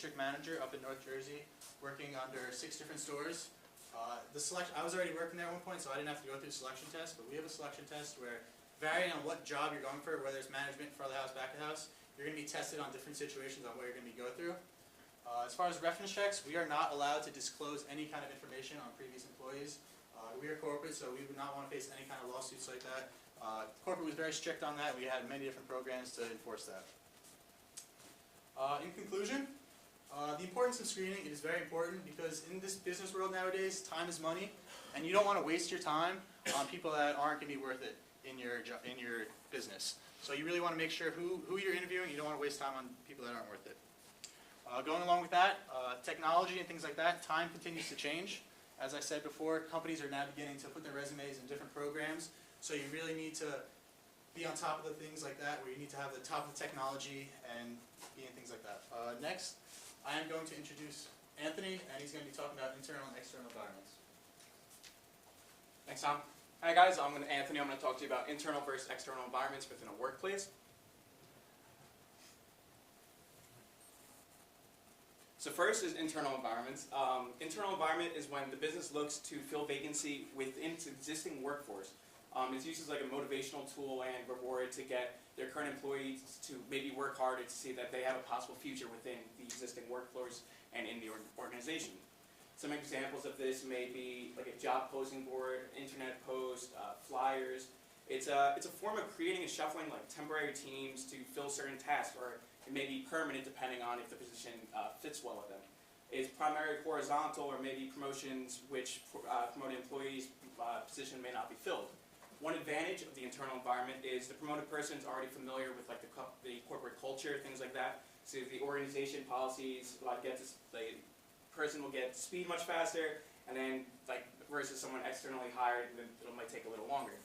district manager up in North Jersey, working under 6 different stores. I was already working there at one point, so I didn't have to go through the selection test, but we have a selection test where, varying on what job you're going for, whether it's management, front of the house, back of the house, you're going to be tested on different situations on what you're going to go through. As far as reference checks, we are not allowed to disclose any kind of information on previous employees. We are corporate, so we would not want to face any kind of lawsuits like that. Corporate was very strict on that. We had many different programs to enforce that. In conclusion, the importance of screening is very important because in this business world nowadays, time is money, and you don't want to waste your time on people that aren't going to be worth it in your business. So you really want to make sure who you're interviewing. You don't want to waste time on people that aren't worth it. Going along with that, technology and things like that, time continues to change. As I said before, companies are now beginning to put their resumes in different programs, so you really need to be on top of the things like that, where you need to have the top of the technology and be in things like that. Next, I am going to introduce Anthony, and he's going to be talking about internal and external environments. Thanks, Tom. Hi guys, Anthony. I'm going to talk to you about internal versus external environments within a workplace. So first is internal environments. Internal environment is when the business looks to fill vacancy within its existing workforce. It's used as like a motivational tool and reward to get their current employees to maybe work harder to see that they have a possible future within the existing workforce and in the organization. Some examples of this may be like a job posting board, internet post, flyers. It's a form of creating and shuffling like temporary teams to fill certain tasks, or it may be permanent depending on if the position fits well with them. It's primarily horizontal, or maybe promotions which promoted employees' position may not be filled. One advantage of the internal environment is the promoted person is already familiar with like the corporate culture, things like that. So the organization policies, the person will get speed much faster, and then versus someone externally hired, then it might take a little longer.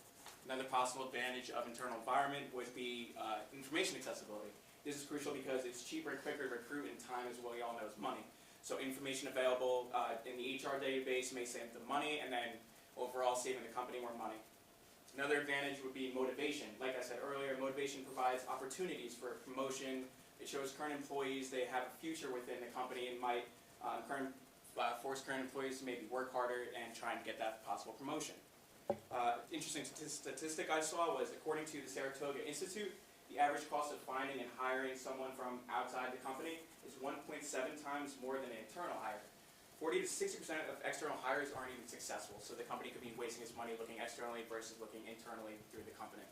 Another possible advantage of internal environment would be information accessibility. This is crucial because it's cheaper and quicker to recruit, and time, as we all know, is money. So information available in the HR database may save them money, and then overall saving the company more money. Another advantage would be motivation. Like I said earlier, motivation provides opportunities for promotion. It shows current employees they have a future within the company and might force current employees to maybe work harder and try and get that possible promotion. Interesting statistic I saw was, according to the Saratoga Institute, the average cost of finding and hiring someone from outside the company is 1.7 times more than an internal hire. 40 to 60% of external hires aren't even successful, so the company could be wasting its money looking externally versus looking internally through the company.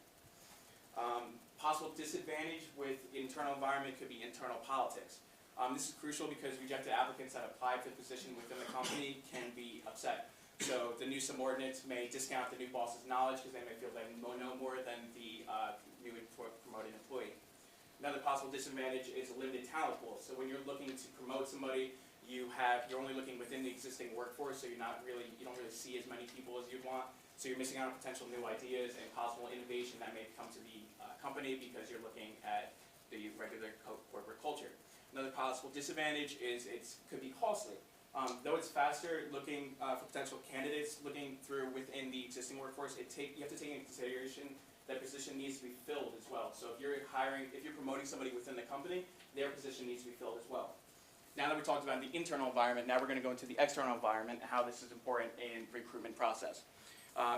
Possible disadvantage with internal environment could be internal politics. This is crucial because rejected applicants that apply for the position within the company can be upset. So the new subordinates may discount the new boss's knowledge because they may feel they know more than the new promoted employee. Another possible disadvantage is a limited talent pool. So when you're looking to promote somebody, you're only looking within the existing workforce, so you don't really see as many people as you'd want. So you're missing out on potential new ideas and possible innovation that may come to the company because you're looking at the regular corporate culture. Another possible disadvantage is it could be costly. Though it's faster looking for potential candidates looking through within the existing workforce, you have to take into consideration that position needs to be filled as well. So if you're promoting somebody within the company, their position needs to be filled as well. Now that we talked about the internal environment, now we're going to go into the external environment and how this is important in the recruitment process.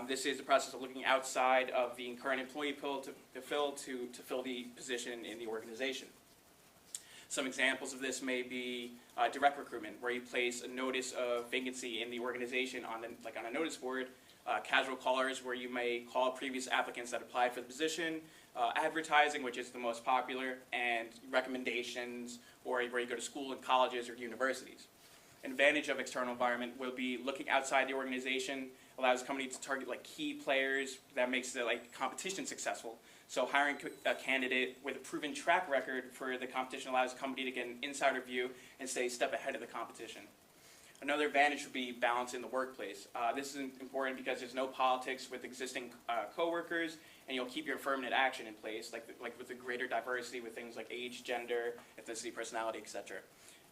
This is the process of looking outside of the current employee pool to fill the position in the organization. Some examples of this may be direct recruitment, where you place a notice of vacancy in the organization on a notice board. Casual callers, where you may call previous applicants that applied for the position. Advertising, which is the most popular, and recommendations, or where you go to school and colleges or universities. An advantage of external environment will be looking outside the organization, allows the company to target key players, that makes the competition successful. So hiring a candidate with a proven track record for the competition allows the company to get an insider view and stay a step ahead of the competition. Another advantage would be balance in the workplace. This is important because there's no politics with existing coworkers, and you'll keep your affirmative action in place, like with the greater diversity with things like age, gender, ethnicity, personality, etc.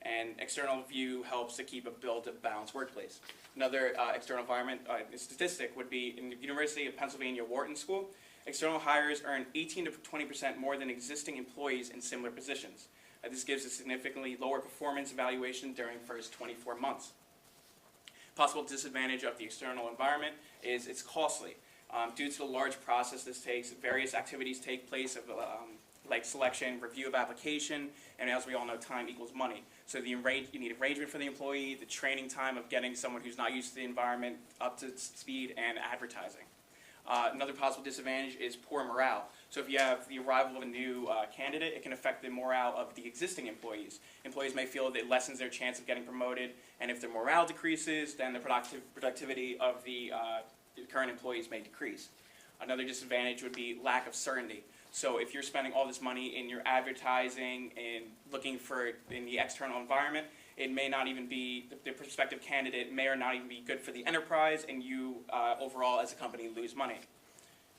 And external view helps to build a balanced workplace. Another external environment statistic would be in the University of Pennsylvania Wharton School. External hires earn 18 to 20% more than existing employees in similar positions. This gives a significantly lower performance evaluation during the first 24 months. Possible disadvantage of the external environment is it's costly. Due to the large process this takes, various activities take place like selection, review of application, and as we all know, time equals money. So you need arrangement for the employee, the training time of getting someone who's not used to the environment up to speed, and advertising. Another possible disadvantage is poor morale. So if you have the arrival of a new candidate, it can affect the morale of the existing employees. Employees may feel that it lessens their chance of getting promoted, and if their morale decreases, then the productivity of the current employees may decrease. Another disadvantage would be lack of certainty. So if you're spending all this money in your advertising and looking for in the external environment, it may not even be, the prospective candidate may or not even be good for the enterprise, and you overall as a company lose money.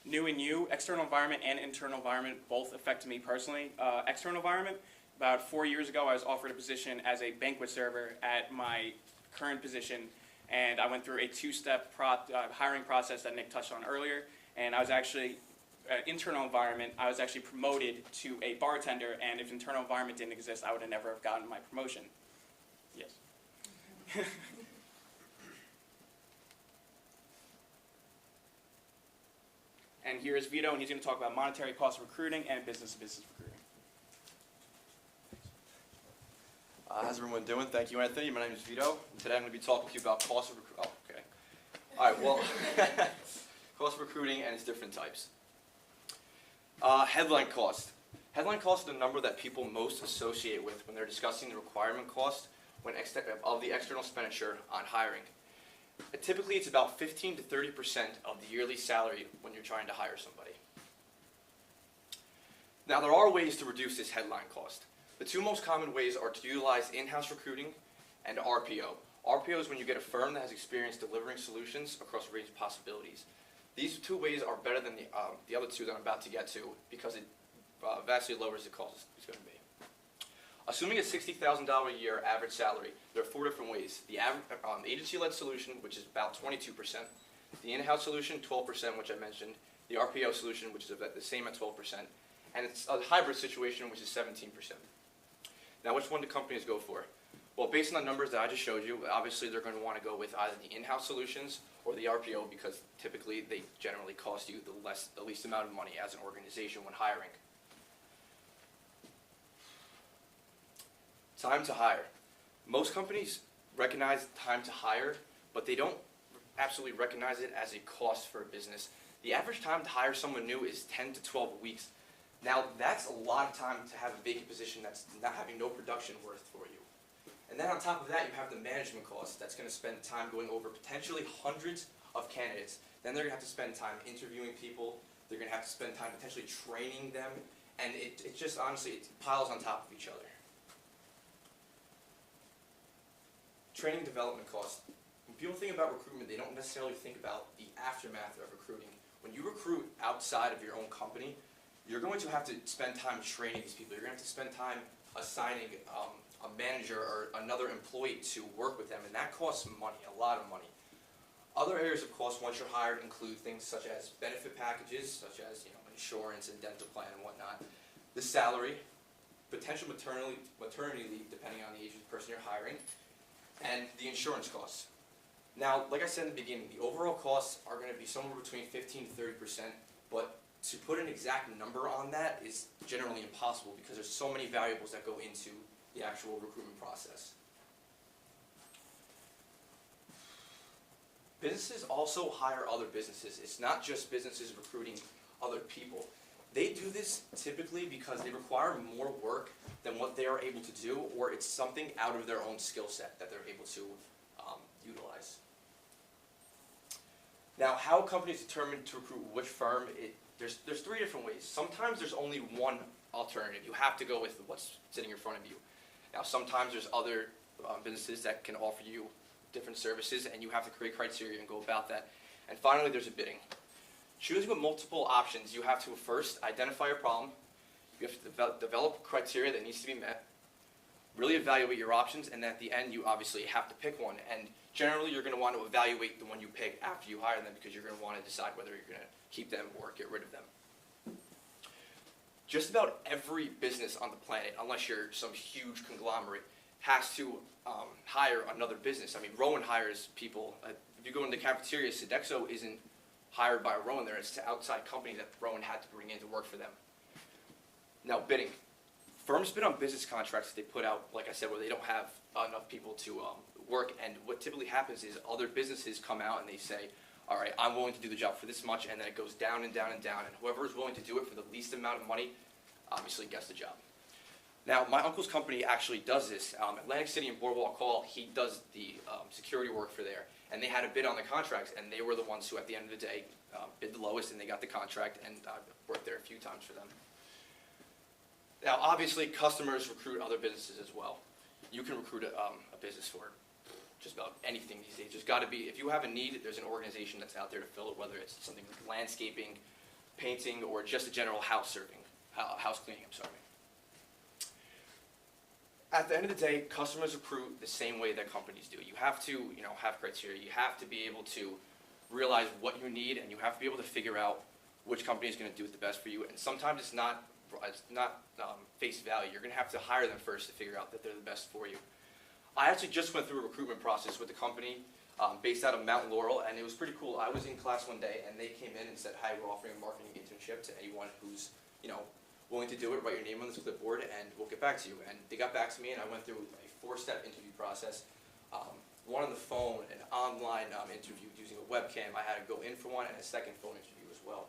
New and you, external environment and internal environment both affect me personally. External environment, about 4 years ago I was offered a position as a banquet server at my current position, and I went through a two-step hiring process that Nick touched on earlier, and I was actually, internal environment, I was actually promoted to a bartender, and if internal environment didn't exist, I would have never have gotten my promotion. Yes. And here is Vito, and he's going to talk about monetary cost of recruiting and business-to-business recruiting. How's everyone doing? Thank you, Anthony. My name is Vito. Today I'm going to be talking to you about cost of recruiting. Oh, okay. All right, well, cost of recruiting and its different types. Headline cost. Headline cost is the number that people most associate with when they're discussing the requirement cost of the external expenditure on hiring. Typically, it's about 15 to 30% of the yearly salary when you're trying to hire somebody. Now, there are ways to reduce this headline cost. The two most common ways are to utilize in-house recruiting and RPO. RPO is when you get a firm that has experience delivering solutions across a range of possibilities. These two ways are better than the other two that I'm about to get to because it vastly lowers the cost it's going to be. Assuming a $60,000 a year average salary, there are four different ways. The agency-led solution, which is about 22%. The in-house solution, 12%, which I mentioned. The RPO solution, which is about the same at 12%. And it's a hybrid situation, which is 17%. Now, which one do companies go for? Well, based on the numbers that I just showed you, obviously they're going to want to go with either the in-house solutions or the RPO because typically they generally cost you the least amount of money as an organization when hiring. Time to hire. Most companies recognize time to hire, but they don't absolutely recognize it as a cost for a business. The average time to hire someone new is 10 to 12 weeks. Now, that's a lot of time to have a vacant position that's not having no production worth for you. And then on top of that, you have the management cost. That's going to spend time going over potentially hundreds of candidates. Then they're going to have to spend time interviewing people. They're going to have to spend time potentially training them. And it just, honestly, it piles on top of each other. Training development costs. When people think about recruitment, they don't necessarily think about the aftermath of recruiting. When you recruit outside of your own company, you're going to have to spend time training these people. You're going to have to spend time assigning a manager or another employee to work with them, and that costs money, a lot of money. Other areas of cost once you're hired include things such as benefit packages, such as insurance and dental plan and whatnot, the salary, potential maternity leave depending on the age of the person you're hiring, and the insurance costs. Now, like I said in the beginning, the overall costs are going to be somewhere between 15 to 30%, but to put an exact number on that is generally impossible because there's so many variables that go into the actual recruitment process. Businesses also hire other businesses. It's not just businesses recruiting other people. They do this typically because they require more work than what they are able to do, or it's something out of their own skill set that they're able to utilize. Now, how companies determine to recruit which firm, there's three different ways. Sometimes there's only one alternative. You have to go with what's sitting in front of you. Now, sometimes there's other businesses that can offer you different services, and you have to create criteria and go about that. And finally, there's a bidding. Choosing with multiple options, you have to first identify your problem. You have to develop criteria that needs to be met, really evaluate your options, and at the end, you obviously have to pick one. And generally, you're going to want to evaluate the one you pick after you hire them because you're going to want to decide whether you're going to keep them or get rid of them. just about every business on the planet, unless you're some huge conglomerate, has to hire another business. I mean, Rowan hires people. If you go in the cafeteria, Sodexo isn't hired by Rowan there. It's an outside company that Rowan had to bring in to work for them. Now, bidding. Firms bid on business contracts that they put out, like I said, where they don't have enough people to work. And what typically happens is other businesses come out and they say, all right, I'm willing to do the job for this much, and then it goes down and down and down. And whoever is willing to do it for the least amount of money obviously gets the job. Now, my uncle's company actually does this. Atlantic City and Boardwalk Hall, he does the security work for there. And they had a bid on the contracts, and they were the ones who, at the end of the day, bid the lowest, and they got the contract, and I've worked there a few times for them. Now, obviously, customers recruit other businesses as well. You can recruit a business for just about anything these days. There's got to be, if you have a need, there's an organization that's out there to fill it, whether it's something like landscaping, painting, or just a general house cleaning, I'm sorry. At the end of the day, customers recruit the same way that companies do. You have to, have criteria. You have to be able to realize what you need, and you have to be able to figure out which company is going to do it the best for you. And sometimes it's not face value. You're going to have to hire them first to figure out that they're the best for you. I actually just went through a recruitment process with a company based out of Mount Laurel, and it was pretty cool. I was in class one day, and they came in and said, "Hi, we're offering a marketing internship to anyone who's, willing to do it. Write your name on this clipboard, and we'll get back to you." And they got back to me, and I went through a 4-step interview process. One on the phone, an online interview using a webcam. I had to go in for one, and a second phone interview as well.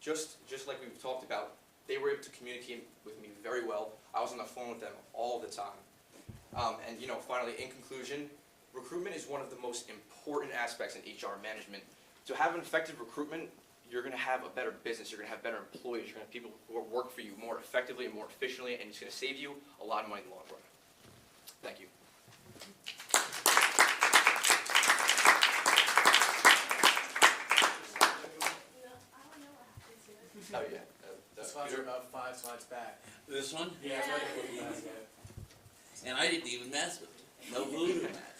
Just like we've talked about, they were able to communicate with me very well. I was on the phone with them all the time. And finally, in conclusion, recruitment is one of the most important aspects in HR management. To have an effective recruitment, you're going to have a better business, you're going to have better employees, you're going to have people who work for you more effectively and more efficiently, and it's going to save you a lot of money in the long run. Thank you. Oh yeah. The slides are about 5 slides back. This one? Yeah, it's right there. And I didn't even mess with it. No glue to match.